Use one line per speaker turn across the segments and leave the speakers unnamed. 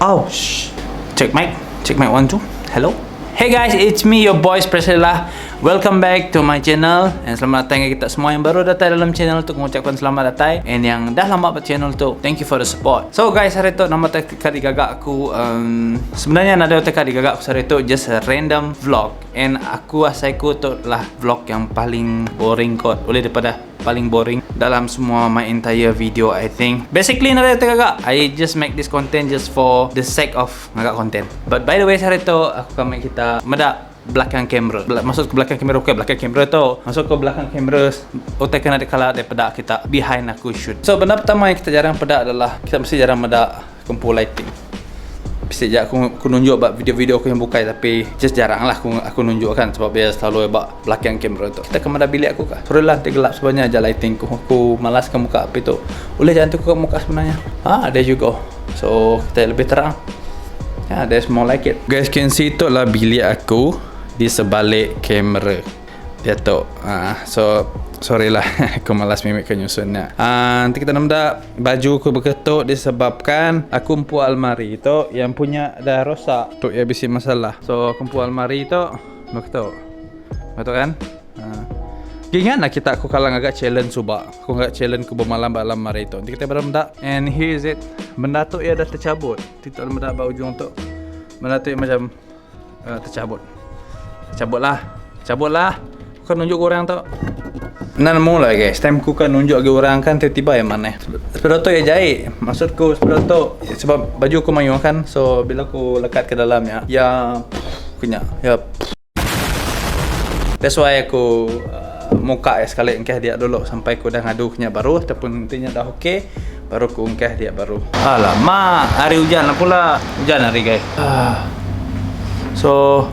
Oh, shh. Check mic. Check mic 1 2. Hello. Hey guys, it's me your boy Priscilla. Welcome back to my channel. And selamat datang kita semua yang baru datang dalam channel tu. Mengucapkan selamat datang. And yang dah lama pada channel tu, thank you for the support. So guys, hari tu nama tadi gagak aku sebenarnya nada tadi gagak aku hari tu just a random vlog. And aku asaiku tu lah vlog yang paling boring kot. Boleh daripada paling boring dalam semua my entire video, I think. Basically nada gagak, I just make this content just for the sake of gagak content. But by the way, hari tu aku akan make kita medak belakang kamera. Masuk ke belakang kamera, okay, belakang kamera tu. Masuk ke belakang kamera, otak kena ada kalah daripada kita behind aku shoot. So benda pertama yang kita jarang pedak adalah kita mesti jarang medak kumpul lighting. Bisa je aku nunjuk buat video-video aku yang bukai, tapi just jarang lah aku nunjukkan sebab biasa selalu buat belakang kamera tu. Kita kemana bilik aku kah? Sorry lah, tergelap sebenarnya aja lighting aku malas ke muka apa itu. Boleh jangan tu ke muka sebenarnya. There you go. So kita lebih terang. Yeah, that's more like it. Guys can see tu lah bilik aku di sebalik kamera dia tu. So sorry lah aku malas mimik kenyusunnya. Nanti kita nampak baju aku berketuk disebabkan aku empu almari tu yang punya dah rosak tu ya, bisi masalah. So aku empu almari tu berketuk, betul kan? Ingat lah kita aku kalang agak challenge subak. Aku agak challenge ke bermalam almari tu. Nanti kita bermendak. And here is it. Benda tu ia dah tercabut. Tidak mendak bau ujung tu. Benda tu macam tercabut. Cabut lah. Aku kan nunjuk orang tu. Nah, mula guys, time aku kan nunjuk ke orang kan tiba-tiba yang mana. Sepeda tu ya jahit. Maksudku sepeda tu sebab baju aku mayung kan. So bila aku lekat ke dalamnya, ya punya. Ya. That's why aku muka sekali engkah dia dulu sampai aku dah ngaduhnya baru ataupun intinya dah okey, baru aku engkah dia baru. Alamak, hari hujan lah pula. Hujan hari guys. So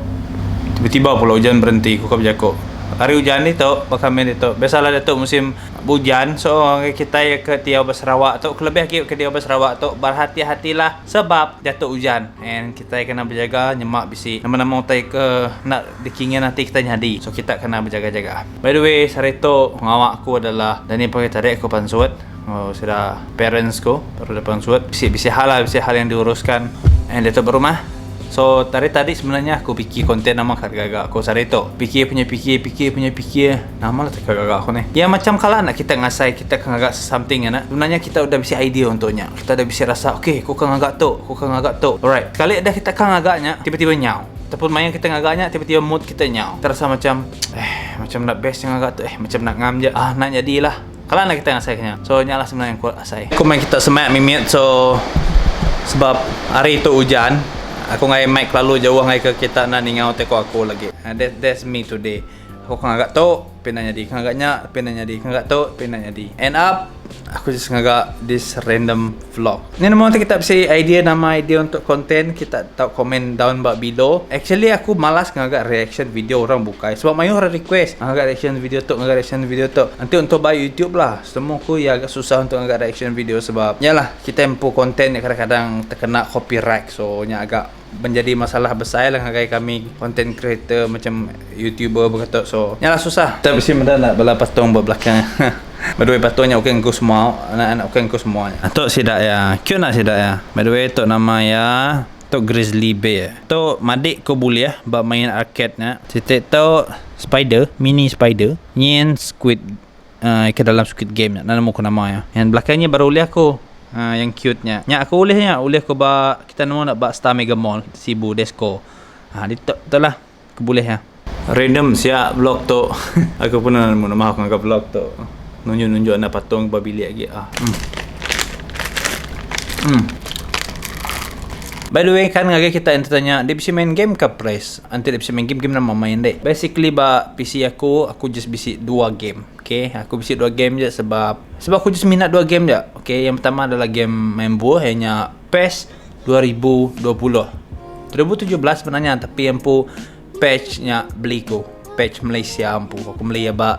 tiba-tiba pula hujan berhenti, aku kerja aku. Hari hujan ni tu, bakamen itu. Biasalah dia tu musim hujan. So kita ke Tiau Sarawak tu, lebih ke Tiau Sarawak tu berhati-hatilah sebab jatuh hujan. And kita kena berjaga, nyemak bisi. Nama-nama utai ke nak dikingin nanti kita nyadi. So kita kena berjaga-jaga. By the way, hari tu ngawak aku adalah dan ni pakai tarik aku pansut. Sudah parents ko baru dah pansut. Bisi hal yang diuruskan. And dia tu berumah. So tadi sebenarnya aku fikir konten nama kat gagak aku sehari tu. Fikir punya fikir. Nama lah tak gagak aku ni. Ya macam kalau nak kita ngasai kita kan agak something ya nak. Sebenarnya kita udah bisa idea untuknya. Kita udah bisa rasa okey, aku kan agak tu. Alright. Kali dah kita kan agaknya tiba-tiba nyau. Ataupun main kita agaknya tiba-tiba mood kita nyau. Terasa macam macam nak best yang agak tu macam nak ngam je. Nak jadilah. Kalau nak kita ngasainya. So nyalah sebenarnya aku asai. Aku main kita semak mimit so sebab hari itu hujan. Aku ngai mic lalu jauh ngai ke kita nak ningau teko aku lagi. That's me today. Aku kan agak tu, pena jadi. Kan agaknya, pena jadi. Kan agak tu, pena jadi. End up, aku just ngagak this random vlog. Ni nama kita bisa nama idea untuk konten. Kita tahu komen down below. Actually aku malas ngagak reaction video orang bukai. Sebab mayu orang request ngagak reaction video tu. Nanti untuk buy YouTube lah. Semua aku ya agak susah untuk ngagak reaction video sebab yalah kita empu konten yang kadang-kadang terkena copyright. So nya agak menjadi masalah besar lah ngagai kami content creator macam YouTuber berkata. So nyalah susah. Kita mesti mendak nak bala patung buat belakang. By the way patungnya okey engkau semua, anak-anak okey engkau semuanya. Atok sidak ya. Cute nak sidak ya. By the way tok nama ya tok Grizzly Bear. Tok madik ko boleh buat main arcade nya. Titik tok spider, mini spider, nyen squid ke dalam Squid Game nya. Nama ko nama ya. Yang belakangnya baru boleh aku. Yang cute nya. Nya aku boleh aku ba kita nak ba Star Mega Mall Sibu Desco. Itu lah aku boleh ya. Random siap vlog tu. Aku pun nak maaf ngagak vlog tu. Nunjuk anak patung babilik lagi. By the way kan ngagak kita yang tanya dia bisa main game ke price. Nanti dia bisa main game nama main deh. Basically PC aku just bisa 2 game. Okay, aku bisa 2 game je sebab aku just minat 2 game je. Okay, yang pertama adalah game main buah hanya PES 2020. 2017 sebenarnya tapi yang patch-nya beli ko. Patch Malaysia ampu. Aku beli ba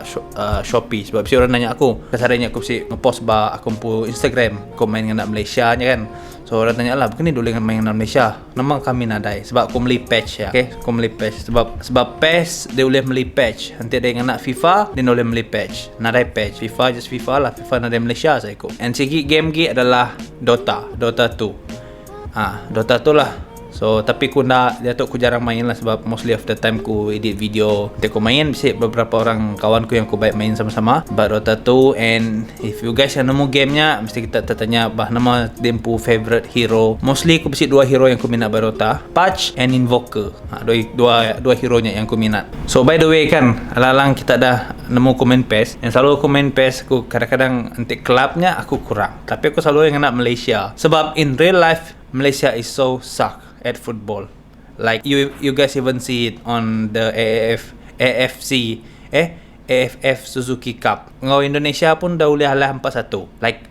Shopee sebab si orang nanya aku. Kasarnya aku si ngepost ba aku pu Instagram. Aku main dengan Malaysia nya kan. So orang tanya lah, begini dulu dengan main dengan Malaysia. Nama kami nadai sebab aku beli patch ya. Okay, aku beli patch sebab PES dia boleh beli patch. Nanti ada yang nak FIFA dia boleh beli patch. Nadai patch. FIFA just FIFA lah. FIFA nadai Malaysia saya ikut. And segi game adalah Dota 2. Dota tu lah. So tapi ku nak dia tu ku jarang main lah sebab mostly of the time ku edit video. Nanti ku main bisa beberapa orang kawan ku yang ku baik main sama-sama. But Dota 2, and if you guys yang nemu gamenya mesti kita tanya bah nama dempu favorite hero. Mostly ku bisi 2 hero yang ku minat Dota, Patch and Invoker. Dua hero nya yang ku minat. So by the way kan, alang kita dah nemu komen PES. Yang selalu aku main PES ku kadang-kadang nanti clubnya aku kurang. Tapi aku selalu yang nak Malaysia. Sebab in real life Malaysia is so suck at football. Like you guys even see it on the AFF Suzuki Cup. Ngau Indonesia pun dah boleh halah 4-1. Like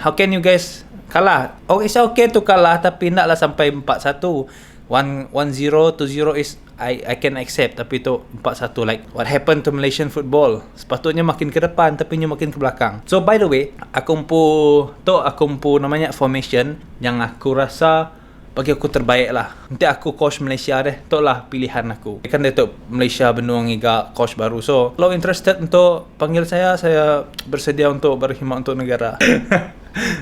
how can you guys kalah? Oh, it's okay to kalah tapi naklah sampai 4-1. 1-0, 2-0 is I can accept, tapi tu 4-1 like what happened to Malaysian football. Sepatutnya makin ke depan tapi nya makin ke belakang. So by the way, aku namanya formation yang aku rasa bagi aku terbaik lah. Nanti aku coach Malaysia deh. Tu lah pilihan aku. Kan dia tu Malaysia benua ngiga coach baru. So kalau interested untuk panggil saya bersedia untuk berkhidmat untuk negara.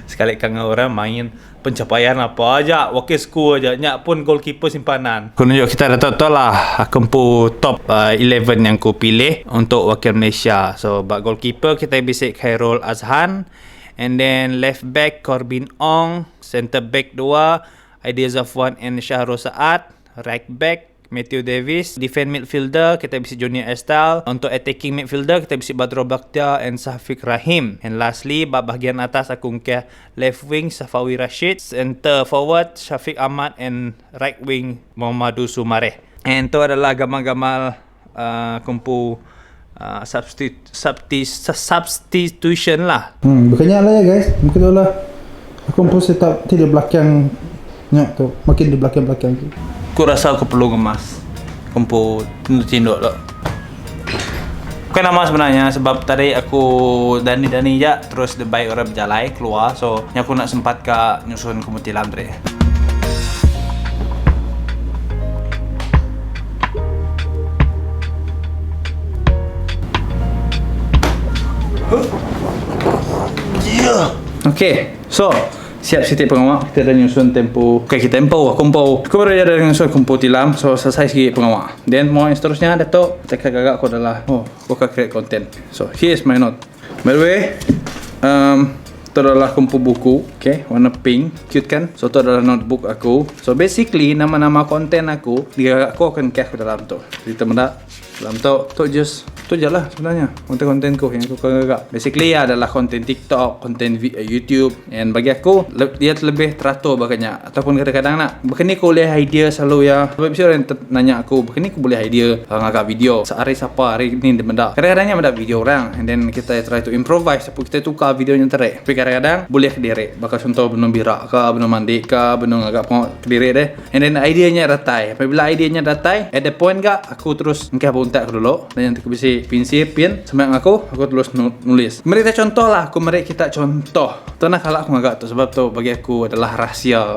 Sekali kan orang main pencapaian apa aja, wakil school aja, nyak pun goalkeeper simpanan. Aku nunjuk kita dah tahu lah. Aku pun top 11 yang aku pilih untuk wakil Malaysia. So bak goalkeeper kita bisik Khairul Azhan, and then left back Corbin Ong, center back 2 Ideas of One and Syahrul Saad, right back Matthew Davis, defend midfielder kita bisa Junior Estal, untuk attacking midfielder kita bisa Badro Bakhtia and Syafiq Rahim, and lastly bahagian atas aku ke left wing Safawi Rashid, center forward Syafiq Ahmad, and right wing Muhammadu Sumareh. And tu adalah gamal-gamal kumpu substitution lah.
Bukannya lah ya guys, mungkin lah aku pun setup di belakang tu, makin di belakang tu.
Aku rasa aku perlu ngemas. Aku tinduk lah. Bukan nama sebenarnya sebab tadi aku dani je terus the bike orang berjalan keluar, so aku nak sempat ke nyusun ke Mutilam tadi. Okay, so siap sitik pengawal. Kita dah nyusun tempo. Okay, kita tempo. Aku baru ada nyusun kumpu tilam. So selesai sikit pengawal. Then mau yang seterusnya ada tu. Kita gagak aku adalah aku akan create content. So here's my note. By the way, itu adalah kumpu buku. Okay, warna pink, cute kan? So itu adalah notebook aku. So basically nama-nama konten aku di gagak aku akan aku dalam tu. Jadi teman-teman dalam tu just tu je lah sebenarnya konten ku yang aku gagak. Basically adalah konten TikTok, konten YouTube, and bagi aku dia lebih teratur baganya. Ataupun kadang-kadang nak begini aku boleh idea selalu ya. Sebab bisa orang nanya aku begini aku boleh idea ngagak video sehari siapa hari ni benda. Kadang-kadangnya ada video orang, and then kita try to improvise. Tapi kita tukar videonya terek. Tapi kadang-kadang boleh kediri. Bakal contoh benung birak ke, benung mandi ke, benung agak pengok kediri deh. And then idenya ratai. Apabila idenya ratai, at the point gak aku terus engkau buntak dulu, dan yang aku bisa pin semangat aku terus nulis. Mari kita contoh lah, mari kita contoh. Tu nak kalau aku agak tu sebab tu bagi aku adalah rahsia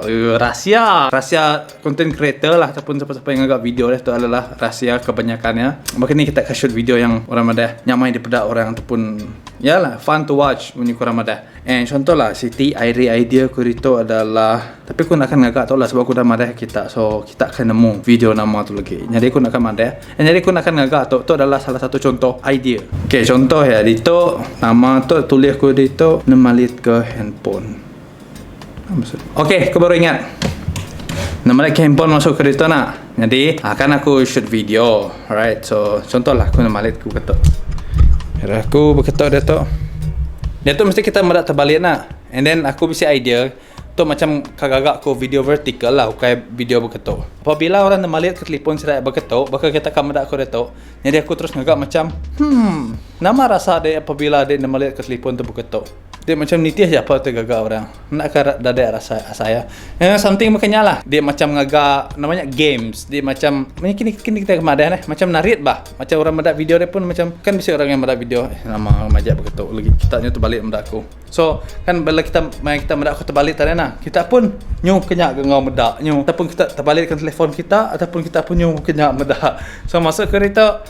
content creator lah, ataupun siapa-siapa yang agak video tu adalah rahsia kebanyakannya. Makanya kita akan shoot video yang orang ada nyamai di pedak orang, ataupun ya lah fun to watch when orang ada. And contoh lah Siti idea ku itu adalah, tapi aku nak akan agak tahu lah sebab aku dah madah kita, so kita akan nemu video nama tu lagi. Jadi aku nak akan madah, dan jadi aku nak akan agak tahu tu adalah salah satu contoh idea. Okay, contoh ya dito nama tu tulis aku dito nemalit ke handphone. Okay, aku baru ingat nemalit ke handphone masuk ke dito nak. Jadi akan aku shoot video, alright. So contoh lah aku nemalit ku ketok. Aku berketok dia tu mesti kita merak terbalik nak. And then aku bisa idea tu macam kagak ko video vertical lah, kayak video berketuk. Apabila orang nak lihat ke telefon saya berketuk, bakal kita kamera aku detok. Jadi aku terus ngagak macam nama rasa dia apabila dia nak lihat ke telefon tu berketuk. Dia macam nitih je apa tu gagak orang. Nak ke dada rasa saya. Something makanya lah. Dia macam ngagak namanya games. Dia macam kini kita kemadan macam narit bah. Macam orang medak video dia pun macam kan bisa orang yang medak video nama majak berketuk lagi. Kita nyu terbalik medak aku. So kan bila kita medak aku terbalik tadi nah. Kita pun nyu kenyak ngau medak nyu. Ataupun kita terbalikkan telefon kita, ataupun kita pun nyu kenyak medak. So masuk ke kita,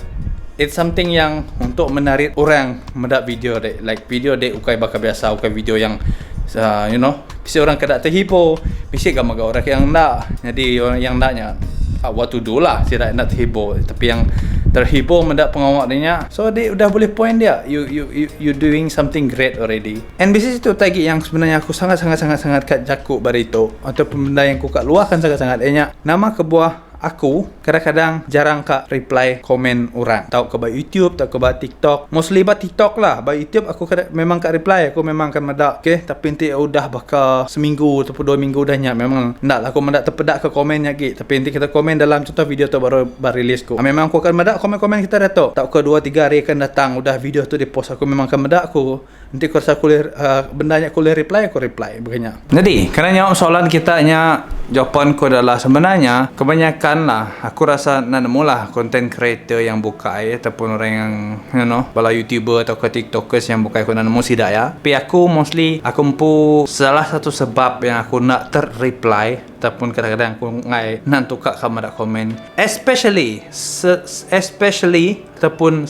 it's something yang untuk menarik orang medak video dek. Like video dek ukai bakal biasa, ukai video yang You know, bisa orang kada terhibur, bisa gambar orang yang nak. Jadi orang yang naknya what to do lah, tidak nak terhibur. Tapi yang terhibur mendak pengawak dia, so dia udah boleh point dia, you doing something great already. And bisnes itu tadi yang sebenarnya aku sangat kat jakuk barito ataupun benda yang aku kat luarkan sangat-sangat. Nama kebuah aku kadang-kadang jarang kak reply komen orang. Tahu ke YouTube, tahu ke TikTok. Mostly ba TikTok lah. Ba YouTube aku memang kak reply. Aku memang akan medak. Okay, tapi nanti udah bakal seminggu ataupun 2 minggu dahnya. Memang ndak lah aku medak terpedak ke komennya gitu. Tapi nanti kita komen dalam contoh video tu baru rilis ku. Memang aku akan medak komen-komen kita dah tu. Tak ke 2-3 hari akan datang udah video tu di post, aku memang akan medak aku. Nanti aku rasa bendanya aku reply, aku reply begini. Jadi, kerana jawab soalan kita nya, jawapan ku adalah sebenarnya kebanyakan lah aku rasa nak nemu lah content creator yang buka ataupun orang yang bala YouTuber atau ke TikTokers yang buka aku nak nemu sidak ya. Tapi aku mostly aku salah satu sebab yang aku nak ter-reply ataupun kadang-kadang aku ngai nak tukar kamera komen, especially ataupun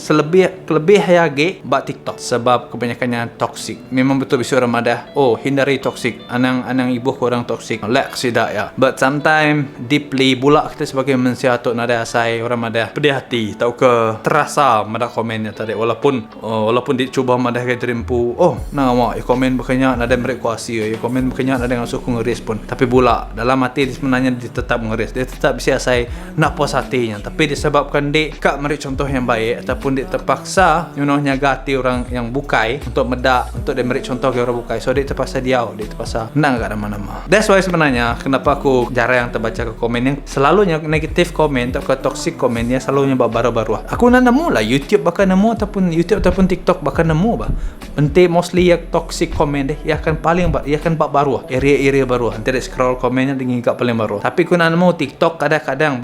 kelebih lagi bak TikTok, sebab kebanyakannya toxic. Memang betul bisa orang madah, hindari toxic, anang ibu orang toxic, lek sidak ya. But sometimes deeply bulak kita sebagai manusia tu nada asai orang madah pedih hati, tahu ke terasa madah komennya tadi, walaupun dicuba madah ke terimpu, nak mau komen bukannya nada merekuasi, komen bukannya nada yang suku ngerespon, tapi bulak dalam hati sebenarnya dia tetap ngeres, dia tetap bisa asai nak puas hatinya, tapi disebabkan dia kak meri contoh yang baik ataupun dia terpaksa nyaga hati orang yang bukai untuk medak, untuk dia meri contoh ke orang bukai, so dia terpaksa dia terpaksa nak ada mana-mana. That's why sebenarnya kenapa aku jarang terbaca ke komen yang selalunya negatif komen atau ke toxic komen yang selalunya baru-baru. Aku nak nemu lah YouTube bakal nemu ataupun YouTube ataupun TikTok bakal nemu bah. Ente mostly yang toxic komen deh, ia akan paling ia akan bak baru, area baru. Ente dia scroll komennya dengan kat paling baru. Tapi aku nak nemu TikTok kadang-kadang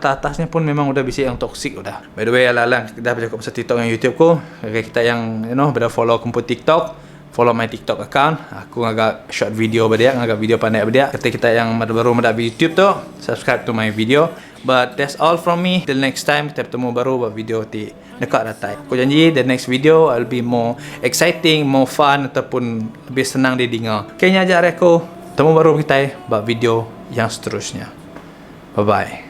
atasnya pun memang udah bisa yang toxic udah. By the way, ala-ala kita bercakap pasal TikTok yang YouTube ku. Kita yang beda follow kumpul TikTok, follow my TikTok account. Aku agak short video berdia, agak video pandai berdia. Kita yang baru mendak YouTube tu, subscribe to my video. But that's all from me. Till next time kita bertemu baru buat video di dekat datai. Aku janji the next video will be more exciting, more fun ataupun lebih senang didengar. Kayaknya ajar aku. Temu baru kita buat video yang seterusnya. Bye bye.